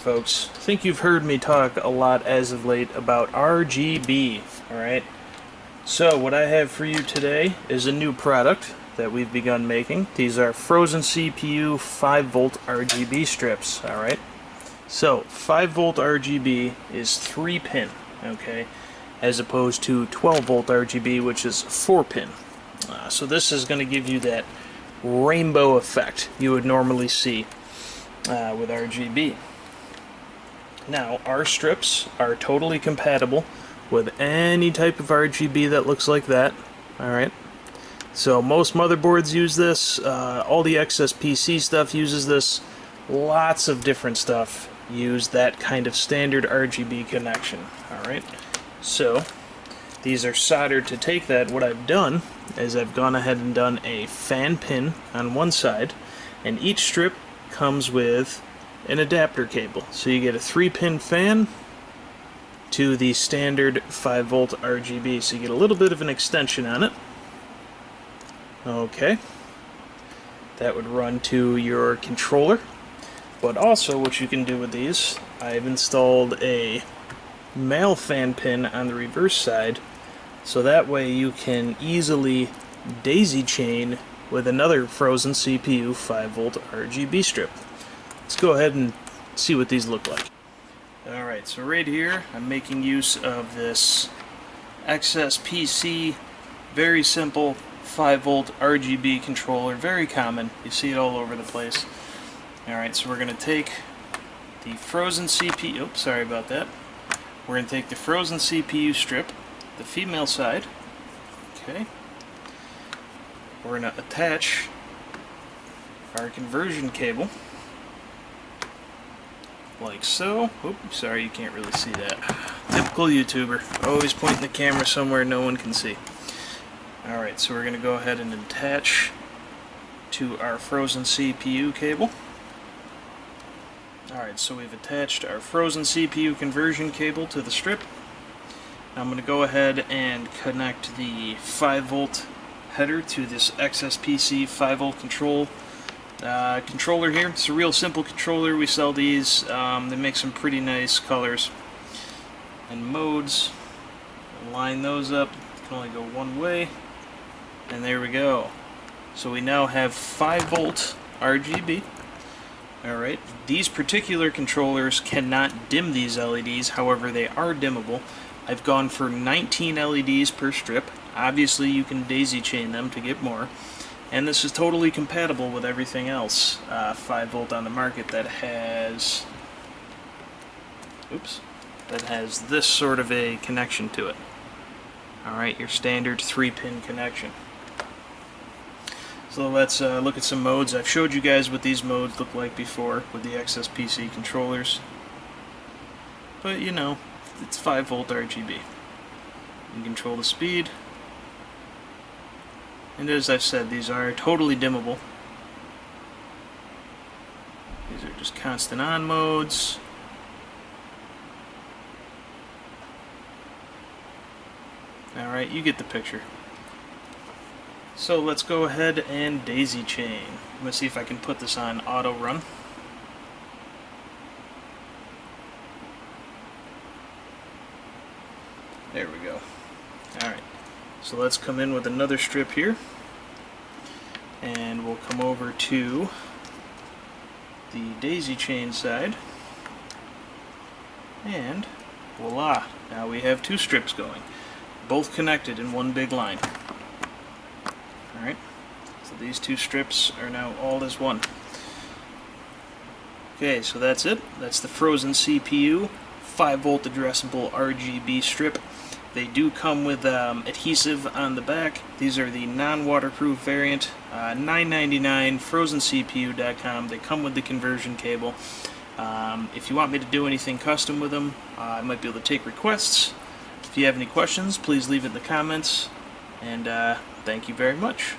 folks. I think you've heard me talk a lot as of late about RGB, alright? So what I have for you today is a new product that we've begun making. These are FrozenCPU 5-volt RGB strips, alright? So 5-volt RGB is 3-pin, okay? As opposed to 12-volt RGB, which is 4-pin. So this is going to give you that rainbow effect you would normally see with RGB. Now, our strips are totally compatible with any type of RGB that looks like that. Alright, so most motherboards use this, all the XSPC stuff uses this, lots of different stuff use that kind of standard RGB connection. Alright, so these are soldered to take that. What I've done is I've gone ahead and done a fan pin on one side, and each strip comes with an adapter cable. So you get a 3-pin fan to the standard 5-volt RGB. So you get a little bit of an extension on it. Okay. That would run to your controller. But also what you can do with these, I've installed a male fan pin on the reverse side, so that way you can easily daisy chain with another FrozenCPU 5-volt RGB strip. Let's go ahead and see what these look like. Alright, so right here I'm making use of this XSPC, very simple 5-volt RGB controller, very common. You see it all over the place. Alright, so we're going to take the FrozenCPU, oops, sorry about that. We're going to take the FrozenCPU strip, the female side, okay. We're going to attach our conversion cable, like so. Oops, sorry, you can't really see that. Typical YouTuber, always pointing the camera somewhere no one can see. Alright, so we're going to go ahead and attach to our FrozenCPU cable. Alright, so we've attached our FrozenCPU conversion cable to the strip. Now I'm going to go ahead and connect the 5-volt header to this XSPC 5-volt controller here. It's a real simple controller. We sell these. They make some pretty nice colors and modes. Line those up. It can only go one way. And there we go. So we now have 5-volt RGB. Alright, these particular controllers cannot dim these LEDs, however they are dimmable. I've gone for 19 LEDs per strip. Obviously you can daisy chain them to get more. And this is totally compatible with everything else 5-volt on the market that has this sort of a connection to it. Alright, your standard 3-pin connection. So let's look at some modes. I've showed you guys what these modes look like before with the XSPC controllers. But you know, it's 5-volt RGB. You can control the speed. And as I've said, these are totally dimmable. These are just constant on modes. Alright, you get the picture. So let's go ahead and daisy chain. I'm going to see if I can put this on auto run. There we go. Alright, so let's come in with another strip here. And we'll come over to the daisy chain side. And voila, now we have 2 strips going. Both connected in one big line. Alright, so these 2 strips are now all as one. Okay, so that's it. That's the FrozenCPU 5-volt addressable RGB strip. They do come with adhesive on the back. These are the non-waterproof variant. $9.99, FrozenCPU.com. They come with the conversion cable. If you want me to do anything custom with them, I might be able to take requests. If you have any questions, please leave it in the comments. And thank you very much.